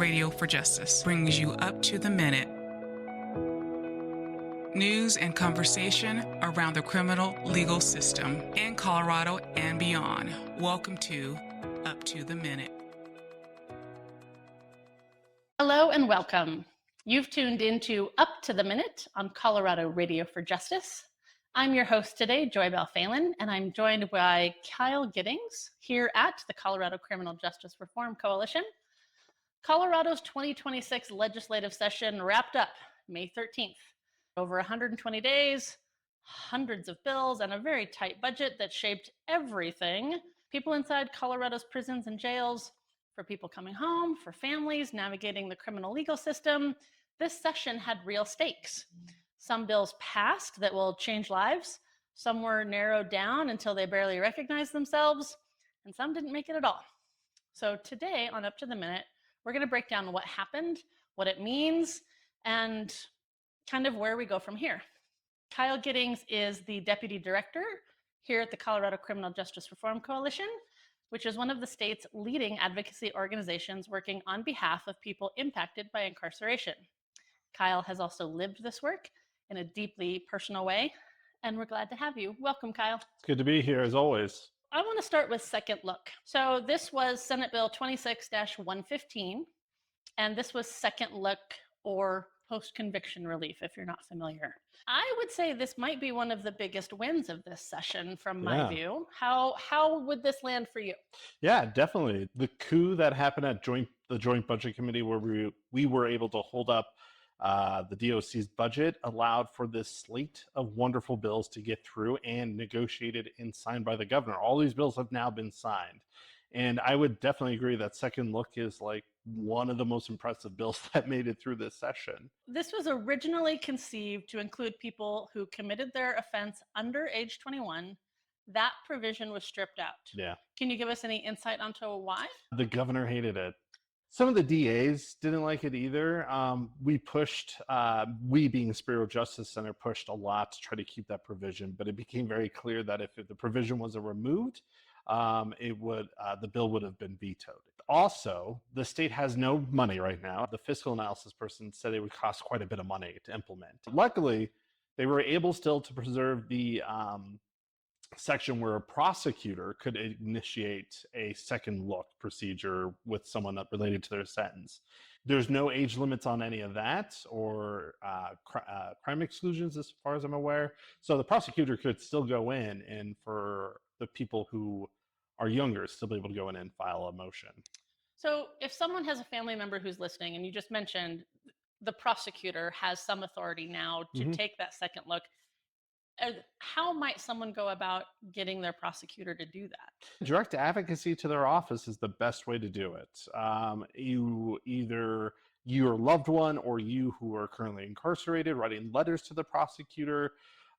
Radio for Justice brings you up to the minute news and conversation around the criminal legal system in Colorado and beyond. Welcome to Up to the Minute. Hello and welcome. You've tuned into Up to the Minute on Colorado Radio for Justice. I'm your host today, JoyBelle Phelan, and I'm joined by Kyle Giddings here at the Colorado Criminal Justice Reform Coalition. Colorado's 2026 legislative session wrapped up May 13th. Over 120 days, hundreds of bills, and a very tight budget that shaped everything. People inside Colorado's prisons and jails, for people coming home, for families navigating the criminal legal system. This session had real stakes. Some bills passed that will change lives. Some were narrowed down until they barely recognized themselves, and some didn't make it at all. So today on Up to the Minute, we're going to break down what happened, what it means, and kind of where we go from here. Kyle Giddings is the Deputy Director here at the Colorado Criminal Justice Reform Coalition, which is one of the state's leading advocacy organizations working on behalf of people impacted by incarceration. Kyle has also lived this work in a deeply personal way, and we're glad to have you. Welcome, Kyle. It's good to be here, as always. I want to start with Second Look. So this was Senate Bill 26-115, and this was Second Look or post-conviction relief, if you're not familiar. I would say this might be one of the biggest wins of this session from my view. How would this land for you? Yeah, definitely. The coup that happened at the Joint Budget Committee, where we were able to hold up the DOC's budget, allowed for this slate of wonderful bills to get through and negotiated and signed by the governor. All these bills have now been signed. And I would definitely agree that Second Look is like one of the most impressive bills that made it through this session. This was originally conceived to include people who committed their offense under age 21. That provision was stripped out. Yeah. Can you give us any insight onto why? The governor hated it. Some of the DAs didn't like it either. We being Superior Justice Center, pushed a lot to try to keep that provision, but it became very clear that if the provision wasn't removed, the bill would have been vetoed. Also, the state has no money right now. The fiscal analysis person said it would cost quite a bit of money to implement. Luckily, they were able still to preserve the section where a prosecutor could initiate a second look procedure with someone related to their sentence. There's no age limits on any of that or crime exclusions as far as I'm aware. So the prosecutor could still go in, and for the people who are younger, still be able to go in and file a motion. So if someone has a family member who's listening, and you just mentioned the prosecutor has some authority now to take that second look, how might someone go about getting their prosecutor to do that? Direct advocacy to their office is the best way to do it. Either your loved one or you who are currently incarcerated, writing letters to the prosecutor,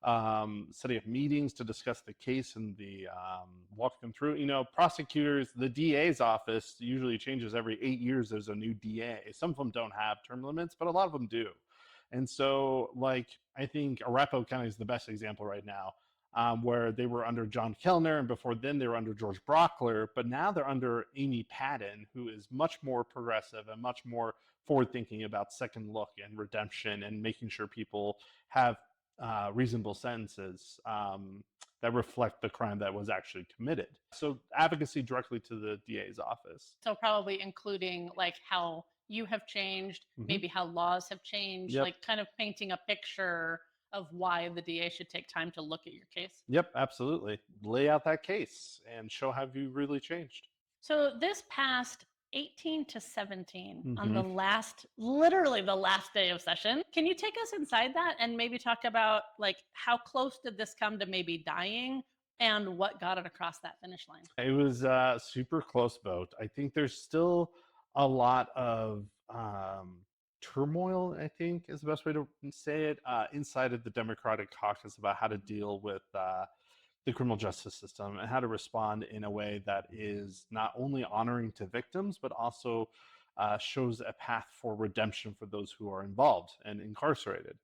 setting up meetings to discuss the case and walk them through. Prosecutors, the DA's office usually changes every 8 years. There's a new DA. Some of them don't have term limits, but a lot of them do. And so, I think Arapahoe County is the best example right now, where they were under John Kellner, and before then they were under George Brockler, but now they're under Amy Patton, who is much more progressive and much more forward-thinking about second look and redemption and making sure people have reasonable sentences that reflect the crime that was actually committed. So advocacy directly to the DA's office. So probably including how you have changed, maybe how laws have changed, kind of painting a picture of why the DA should take time to look at your case. Yep, absolutely. Lay out that case and show how you really changed. So this passed 18-17 on literally the last day of session. Can you take us inside that and maybe talk about how close did this come to maybe dying and what got it across that finish line? It was a super close vote. I think there's still a lot of turmoil, I think is the best way to say it, inside of the Democratic caucus about how to deal with the criminal justice system and how to respond in a way that is not only honoring to victims, but also shows a path for redemption for those who are involved and incarcerated.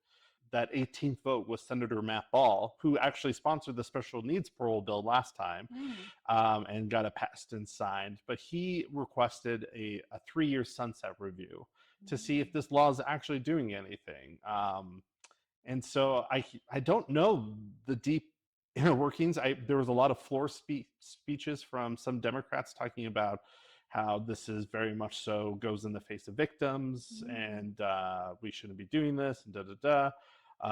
that 18th vote was Senator Matt Ball, who actually sponsored the special needs parole bill last time and got it passed and signed. But he requested a 3-year sunset review to see if this law is actually doing anything. And so I don't know the deep inner workings. There was a lot of floor speeches from some Democrats talking about how this is very much so goes in the face of victims and we shouldn't be doing this and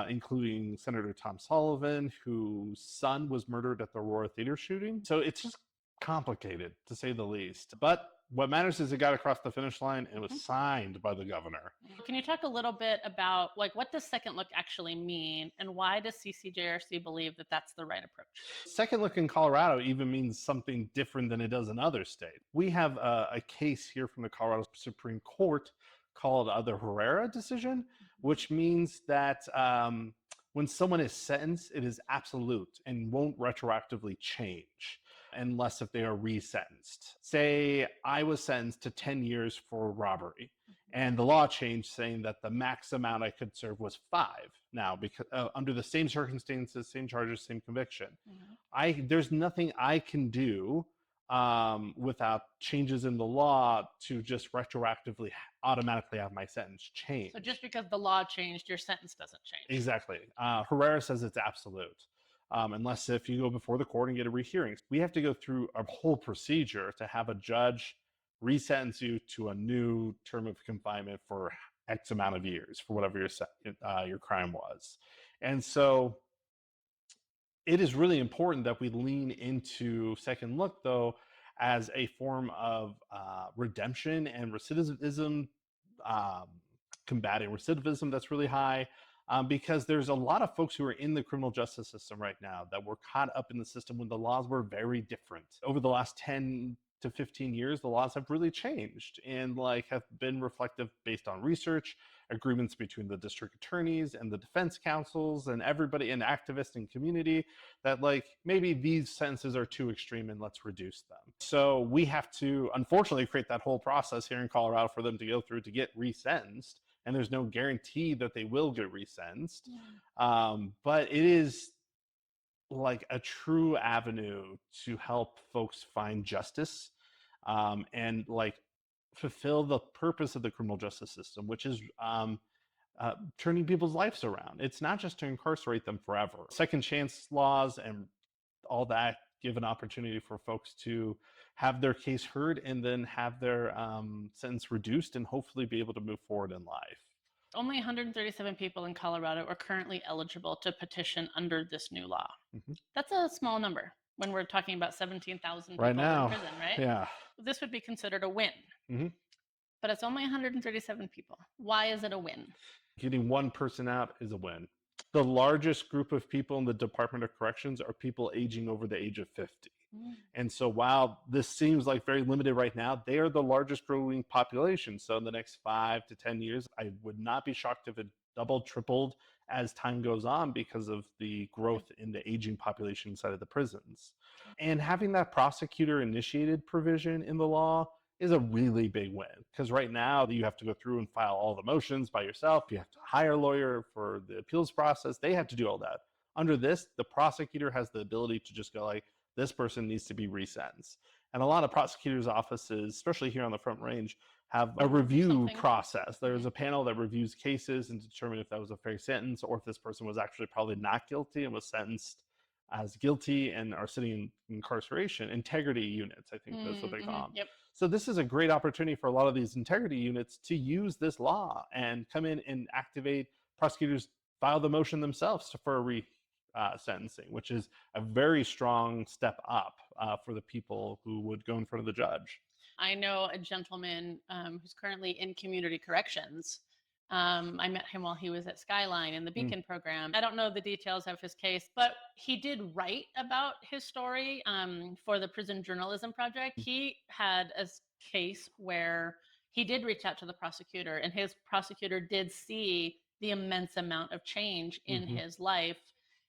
including Senator Tom Sullivan, whose son was murdered at the Aurora Theater shooting. So it's just complicated, to say the least. But what matters is it got across the finish line and was signed by the governor. Can you talk a little bit about what does second look actually mean, and why does CCJRC believe that that's the right approach? Second look in Colorado even means something different than it does in other states. We have a case here from the Colorado Supreme Court called the Herrera decision, which means that when someone is sentenced, it is absolute and won't retroactively change unless if they are resentenced. Say I was sentenced to 10 years for robbery, and the law changed saying that the max amount I could serve was 5. Now, because under the same circumstances, same charges, same conviction, there's nothing I can do without changes in the law to just retroactively automatically have my sentence changed. So just because the law changed, your sentence doesn't change. Exactly. Herrera says it's absolute. Unless if you go before the court and get a rehearing. We have to go through a whole procedure to have a judge resentence you to a new term of confinement for X amount of years for whatever your crime was. And so it is really important that we lean into second look, though, as a form of redemption and recidivism, combating recidivism that's really high. Because there's a lot of folks who are in the criminal justice system right now that were caught up in the system when the laws were very different. Over the last 10 to 15 years, the laws have really changed and have been reflective based on research, agreements between the district attorneys and the defense counsels and everybody and activists and community that maybe these sentences are too extreme and let's reduce them. So we have to unfortunately create that whole process here in Colorado for them to go through to get resentenced. And there's no guarantee that they will get resentenced. But it is a true avenue to help folks find justice and fulfill the purpose of the criminal justice system, which is turning people's lives around. It's not just to incarcerate them forever. Second chance laws and all that give an opportunity for folks to have their case heard and then have their sentence reduced and hopefully be able to move forward in life. Only 137 people in Colorado are currently eligible to petition under this new law. That's a small number when we're talking about 17,000 people right now in prison, right? Yeah. This would be considered a win. But it's only 137 people. Why is it a win? Getting one person out is a win. The largest group of people in the Department of Corrections are people aging over the age of 50. And so while this seems very limited right now, they are the largest growing population. So in the next 5 to 10 years, I would not be shocked if it doubled, tripled as time goes on because of the growth in the aging population inside of the prisons. And having that prosecutor initiated provision in the law is a really big win, because right now you have to go through and file all the motions by yourself. You have to hire a lawyer for the appeals process. They have to do all that. Under this, the prosecutor has the ability to just go this person needs to be resentenced. And a lot of prosecutors' offices, especially here on the Front Range, have a review process. There's a panel that reviews cases and determine if that was a fair sentence or if this person was actually probably not guilty and was sentenced as guilty and are sitting in incarceration. Integrity units, I think that's what they call them. Yep. So this is a great opportunity for a lot of these integrity units to use this law and come in and activate. Prosecutors file the motion themselves for a sentencing, which is a very strong step up for the people who would go in front of the judge. I know a gentleman who's currently in community corrections. I met him while he was at Skyline in the Beacon program. I don't know the details of his case, but he did write about his story for the Prison Journalism Project. He had a case where he did reach out to the prosecutor, and his prosecutor did see the immense amount of change in his life.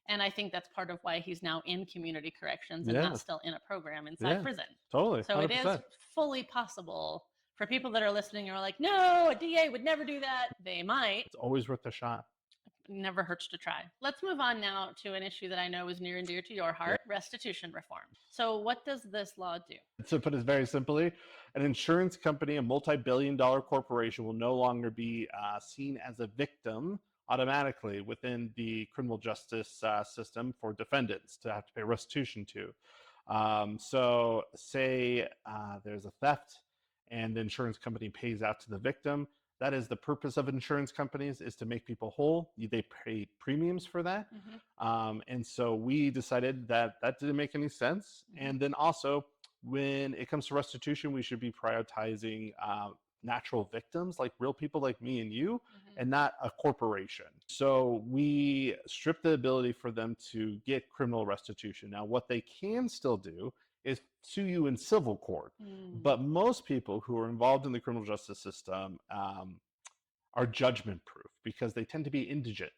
And I think that's part of why he's now in community corrections and not still in a program inside prison. Totally. So 100%. It is fully possible for people that are listening and are like, no, a DA would never do that. They might. It's always worth a shot. Never hurts to try. Let's move on now to an issue that I know is near and dear to your heart, restitution reform. So what does this law do? To put it very simply, an insurance company, a multi-billion-dollar corporation, will no longer be seen as a victim automatically within the criminal justice system for defendants to have to pay restitution to. So say there's a theft and the insurance company pays out to the victim. That is the purpose of insurance companies, is to make people whole. They pay premiums for that. And so we decided that that didn't make any sense. And then also, when it comes to restitution, we should be prioritizing natural victims, like real people like me and you, and not a corporation. So we stripped the ability for them to get criminal restitution. Now, what they can still do is sue you in civil court. But most people who are involved in the criminal justice system are judgment proof because they tend to be indigent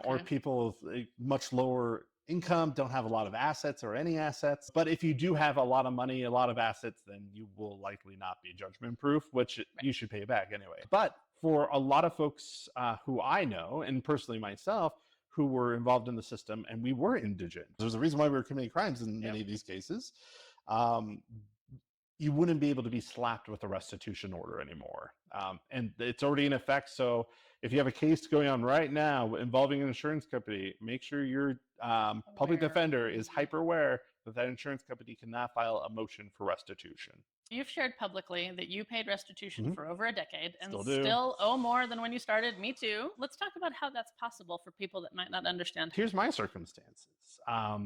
or people with much lower income, don't have a lot of assets or any assets. But if you do have a lot of money, a lot of assets, then you will likely not be judgment proof, which you should pay back anyway. But for a lot of folks who I know, and personally myself, who were involved in the system and we were indigent, there's a reason why we were committing crimes in many of these cases. You wouldn't be able to be slapped with a restitution order anymore. And it's already in effect. So if you have a case going on right now involving an insurance company, make sure your public defender is hyper aware that that insurance company cannot file a motion for restitution. You've shared publicly that you paid restitution for over a decade and Still still owe more than when you started. Me too. Let's talk about how that's possible for people that might not understand. Here's my circumstances. I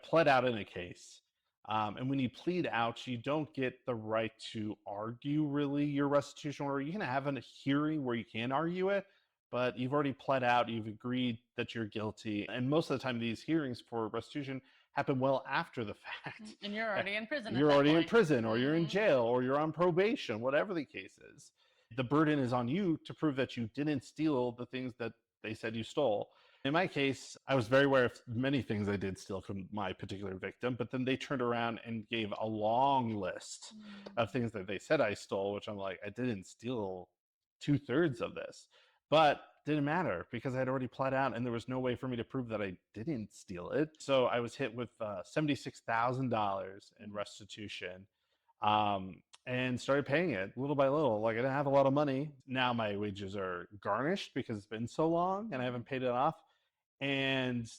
pled out in a case. And when you plead out, you don't get the right to argue really your restitution order. You can have a hearing where you can argue it, but you've already pled out, you've agreed that you're guilty. And most of the time these hearings for restitution happen well after the fact. And you're already in prison. You're already in prison, or you're in jail, or you're on probation, whatever the case is. The burden is on you to prove that you didn't steal the things that they said you stole. In my case, I was very aware of many things I did steal from my particular victim, but then they turned around and gave a long list of things that they said I stole, which I'm like, I didn't steal 2/3 of this. But didn't matter because I had already pled out and there was no way for me to prove that I didn't steal it. So I was hit with $76,000 in restitution and started paying it little by little. Like I didn't have a lot of money. Now my wages are garnished because it's been so long and I haven't paid it off. And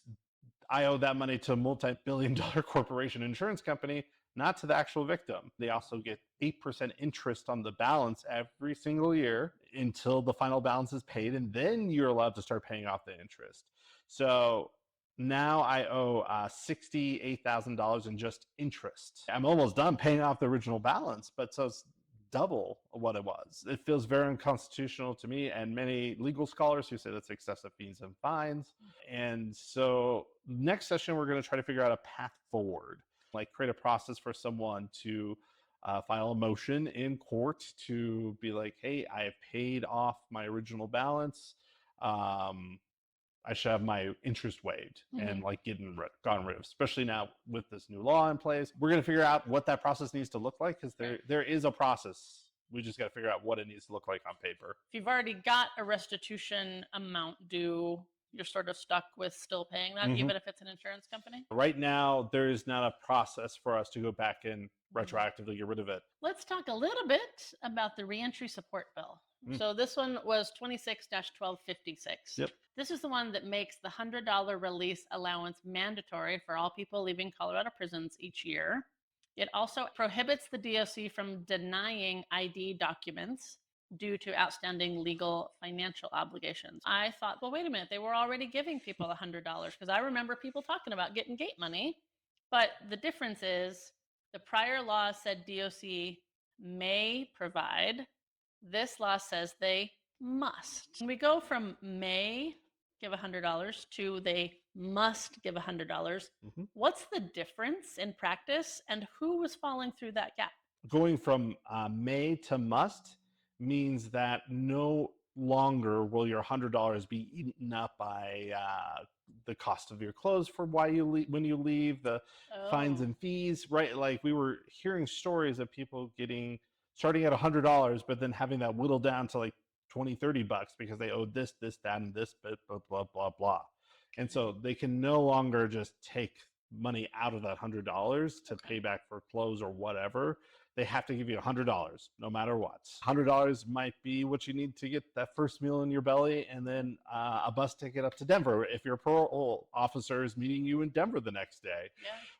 I owe that money to a multi-billion-dollar corporation insurance company, not to the actual victim. They also get 8% interest on the balance every single year until the final balance is paid, and then you're allowed to start paying off the interest. So now I owe $68,000 in just interest. I'm almost done paying off the original balance, but so it's double what it was. It feels very unconstitutional to me and many legal scholars who say that's excessive fees and fines. And so next session, we're going to try to figure out a path forward, like create a process for someone to file a motion in court to be like, hey, I have paid off my original balance. I should have my interest waived and like gotten rid of, especially now with this new law in place. We're going to figure out what that process needs to look like because there is a process. We just got to figure out what it needs to look like on paper. If you've already got a restitution amount due, you're sort of stuck with still paying that, even if it's an insurance company? Right now, there is not a process for us to go back and retroactively get rid of it. Let's talk a little bit about the Reentry Support Bill. So this one was 26-1256. Yep. This is the one that makes the $100 release allowance mandatory for all people leaving Colorado prisons each year. It also prohibits the DOC from denying ID documents due to outstanding legal financial obligations. I thought, well, wait a minute, they were already giving people $100 because I remember people talking about getting gate money. But the difference is the prior law said DOC may provide. This law says they must. We go from may give $100 to they must give $100. What's the difference in practice and who was falling through that gap? Going from may to must means that no longer will your $100 be eaten up by the cost of your clothes for why you leave, when you leave, the fines and fees, right? Like we were hearing stories of people starting at $100, but then having that whittled down to like $20-30 because they owed this, that, and this, blah, blah, blah, blah. And so they can no longer just take money out of that $100 to pay back for clothes or whatever. They have to give you $100 no matter what. $100 might be what you need to get that first meal in your belly, and then a bus ticket up to Denver if your parole officer is meeting you in Denver the next day.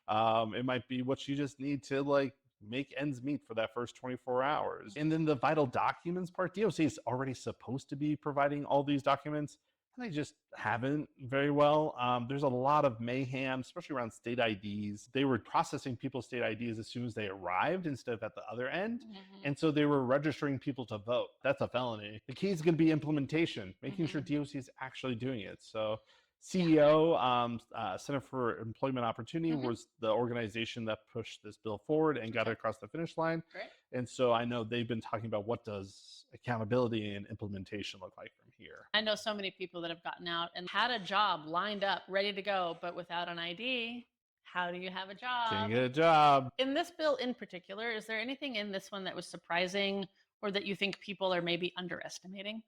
It might be what you just need to like make ends meet for that first 24 hours. And then the vital documents part, DOC is already supposed to be providing all these documents. They just haven't very well. There's a lot of mayhem, especially around state IDs. They were processing people's state IDs as soon as they arrived instead of at the other end. And so they were registering people to vote. That's a felony. The key is going to be implementation, making sure DOC is actually doing it. So CEO, Center for Employment Opportunity, was the organization that pushed this bill forward and got it across the finish line. Great. And so I know they've been talking about what does accountability and implementation look like from here. I know so many people that have gotten out and had a job lined up, ready to go, but without an ID. How do you have a job? Can't get a job. In this bill in particular, is there anything in this one that was surprising or that you think people are maybe underestimating?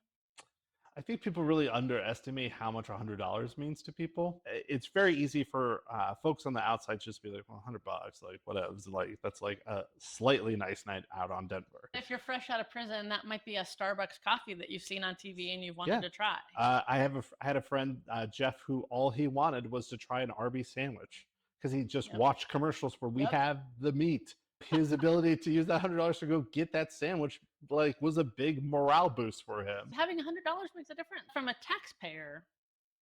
I think people really underestimate how much $100 means to people. It's very easy for folks on the outside just to be like, well, $100, like whatever. Like that's like a slightly nice night out on Denver. If you're fresh out of prison, that might be a Starbucks coffee that you've seen on TV and you've wanted to try. I had a friend, Jeff, who all he wanted was to try an Arby's sandwich because he just watched commercials where we have the meat. His ability to use that $100 to go get that sandwich like was a big morale boost for him. Having $100 makes a difference. From a taxpayer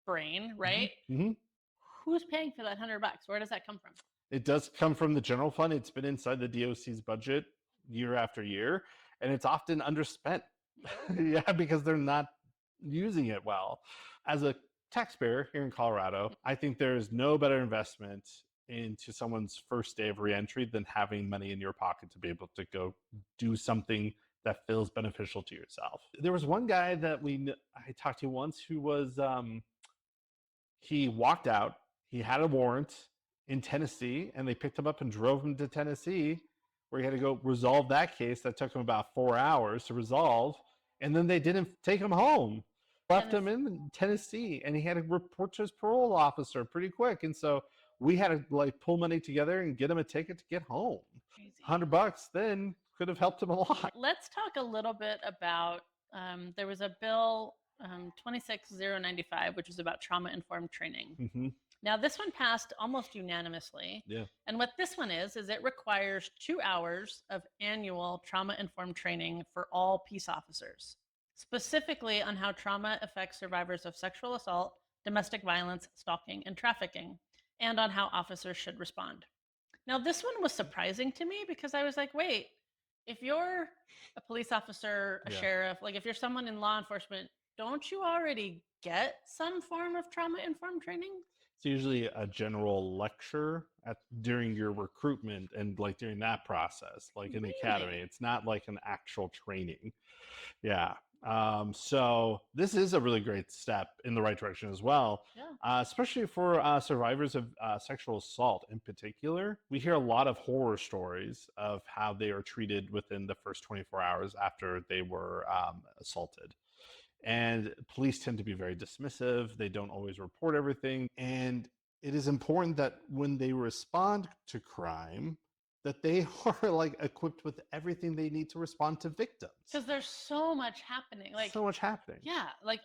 brain, right? Who's paying for that $100? Where does that come from? It does come from the general fund. It's been inside the DOC's budget year after year, and it's often underspent. Because they're not using it well. As a taxpayer here in Colorado, I think there is no better investment into someone's first day of reentry than having money in your pocket to be able to go do something that feels beneficial to yourself. There was one guy that I talked to once who was, he walked out, he had a warrant in Tennessee, and they picked him up and drove him to Tennessee, where he had to go resolve that case that took him about 4 hours to resolve, and then they didn't take him home. Left him in Tennessee, and he had to report to his parole officer pretty quick. And so we had to like pull money together and get him a ticket to get home. Crazy. $100 then could have helped him a lot. Let's talk a little bit about, there was a bill, 26095, which is about trauma-informed training. Now, this one passed almost unanimously. And what this one is it requires 2 hours of annual trauma-informed training for all peace officers, specifically on how trauma affects survivors of sexual assault, domestic violence, stalking, and trafficking, and on how officers should respond. Now, this one was surprising to me because I was like, wait, if you're a police officer, a sheriff, like if you're someone in law enforcement, don't you already get some form of trauma-informed training? It's usually a general lecture during your recruitment and like during that process, like in the academy. It's not like an actual training. So this is a really great step in the right direction as well, especially for survivors of sexual assault in particular. We hear a lot of horror stories of how they are treated within the first 24 hours after they were assaulted. And police tend to be very dismissive. They don't always report everything. And it is important that when they respond to crime, that they are like equipped with everything they need to respond to victims. Because there's so much happening. Like so much happening. Yeah, like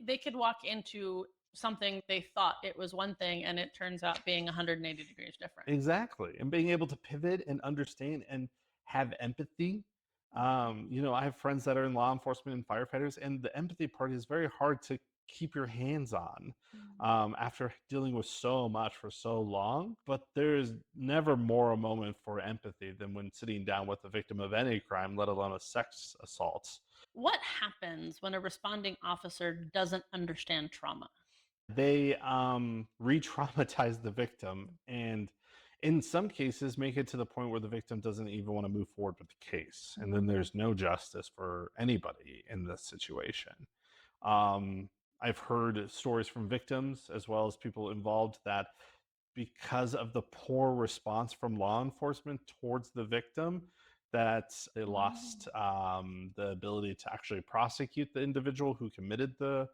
they could walk into something they thought it was one thing, and it turns out being 180 degrees different. Exactly, and being able to pivot and understand and have empathy. I have friends that are in law enforcement and firefighters, and the empathy part is very hard to keep your hands on after dealing with so much for so long. But there's never more a moment for empathy than when sitting down with a victim of any crime, let alone a sex assault. What happens when a responding officer doesn't understand trauma? They re-traumatize the victim, and in some cases make it to the point where the victim doesn't even want to move forward with the case. And then there's no justice for anybody in this situation. I've heard stories from victims as well as people involved that because of the poor response from law enforcement towards the victim, that they lost the ability to actually prosecute the individual who committed the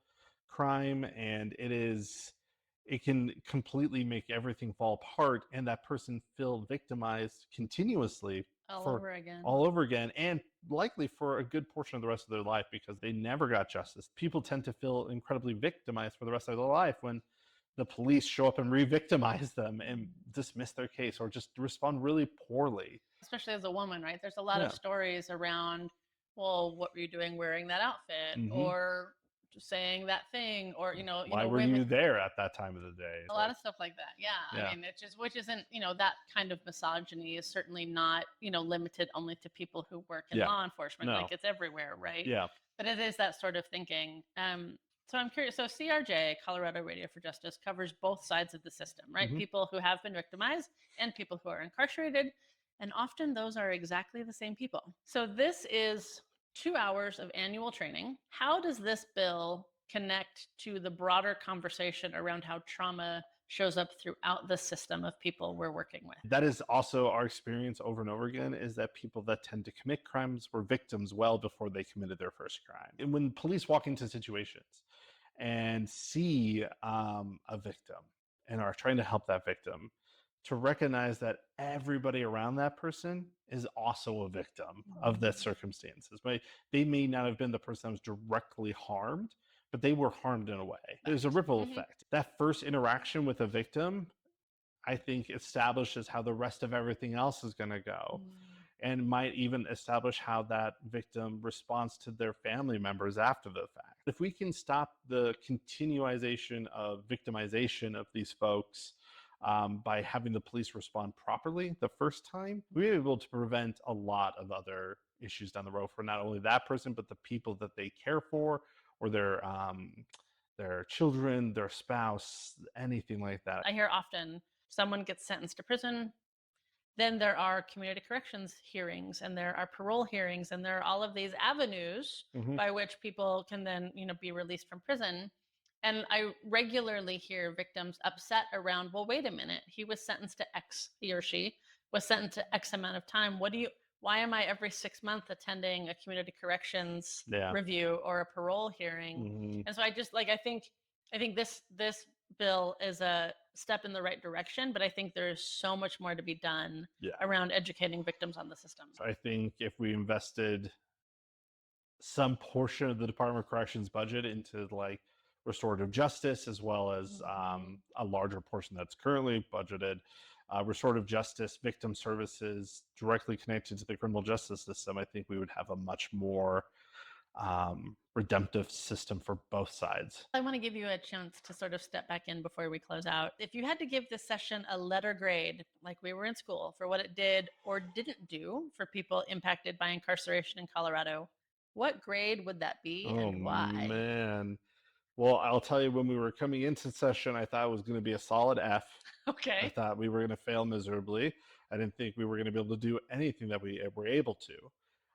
crime, and it can completely make everything fall apart, and that person feel victimized continuously All for over again. all over again, and likely for a good portion of the rest of their life, because they never got justice. People tend to feel incredibly victimized for the rest of their life when the police show up and re-victimize them and dismiss their case or just respond really poorly. Especially as a woman, right? There's a lot Yeah. of stories around, well, what were you doing wearing that outfit? Mhm. Or just saying that thing, or Why were women, you there at that time of the day? a lot of stuff like that. Yeah. Yeah. I mean, it's just, which isn't, that kind of misogyny is certainly not, limited only to people who work in Yeah. law enforcement. No. Like, it's everywhere, right? Yeah. But it is that sort of thinking. So I'm curious. So CRJ, Colorado Radio for Justice, covers both sides of the system, right? Mhm. People who have been victimized and people who are incarcerated. And often those are exactly the same people. So this is 2 hours of annual training. How does this bill connect to the broader conversation around how trauma shows up throughout the system of people we're working with? That is also our experience over and over again, is that people that tend to commit crimes were victims well before they committed their first crime. And when police walk into situations and see a victim and are trying to help that victim, to recognize that everybody around that person is also a victim of that circumstances. But they may not have been the person that was directly harmed, but they were harmed in a way. There's a ripple effect. That first interaction with a victim, I think, establishes how the rest of everything else is going to go, and might even establish how that victim responds to their family members after the fact. If we can stop the continuization of victimization of these folks by having the police respond properly the first time, we're able to prevent a lot of other issues down the road for not only that person, but the people that they care for, or their children, their spouse, anything like that. I hear often someone gets sentenced to prison, then there are community corrections hearings, and there are parole hearings, and there are all of these avenues by which people can then, be released from prison. And I regularly hear victims upset around, well, wait a minute, he was sentenced to X, he or she was sentenced to X amount of time. Why am I every 6 months attending a community corrections review or a parole hearing? And so I just I think this bill is a step in the right direction, but I think there's so much more to be done around educating victims on the system. I think if we invested some portion of the Department of Corrections budget into restorative justice, as well as a larger portion that's currently budgeted, restorative justice, victim services directly connected to the criminal justice system, I think we would have a much more redemptive system for both sides. I want to give you a chance to sort of step back in before we close out. If you had to give this session a letter grade, like we were in school, for what it did or didn't do for people impacted by incarceration in Colorado, what grade would that be and why? Man. Well, I'll tell you, when we were coming into session, I thought it was going to be a solid F. Okay. I thought we were going to fail miserably. I didn't think we were going to be able to do anything that we were able to.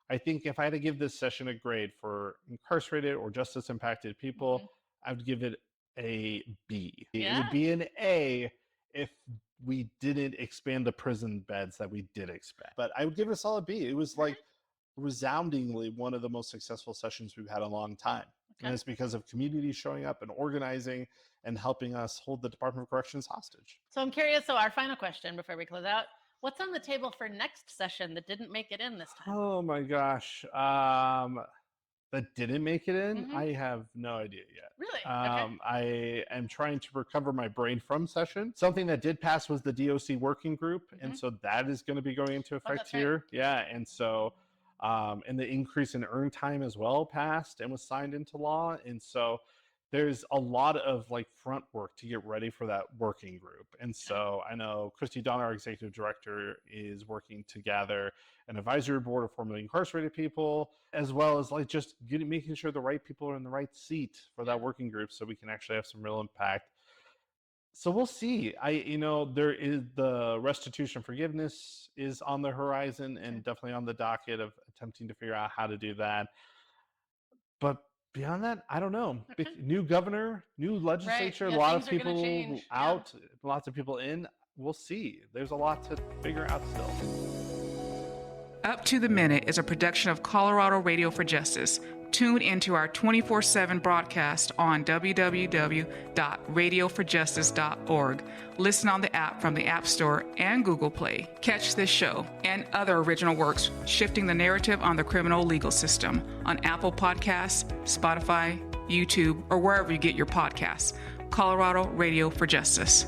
I think if I had to give this session a grade for incarcerated or justice impacted people, I would give it a B. It would be an A if we didn't expand the prison beds that we did expand. But I would give it a solid B. It was resoundingly one of the most successful sessions we've had in a long time. And it's because of communities showing up and organizing and helping us hold the Department of Corrections hostage. So I'm curious, so our final question before we close out, what's on the table for next session that didn't make it in this time? Oh my gosh. That didn't make it in? I have no idea yet. Really? I am trying to recover my brain from session. Something that did pass was the DOC working group. And so that is going to be going into effect here. Right. Yeah. And so and the increase in earn time as well passed and was signed into law. And so there's a lot of front work to get ready for that working group. And so I know Christy Donner, our executive director, is working to gather an advisory board of formerly incarcerated people, as well as just making sure the right people are in the right seat for that working group, so we can actually have some real impact. So we'll see. There is the restitution forgiveness is on the horizon and definitely on the docket of attempting to figure out how to do that. But beyond that, I don't know. New governor, new legislature, a lot of people out, lots of people in. We'll see. There's a lot to figure out still. Up to the Minute is a production of Colorado Radio for Justice. Tune into our 24/7 broadcast on www.radioforjustice.org. Listen on the app from the App Store and Google Play. Catch this show and other original works shifting the narrative on the criminal legal system on Apple Podcasts, Spotify, YouTube, or wherever you get your podcasts. Colorado Radio for Justice.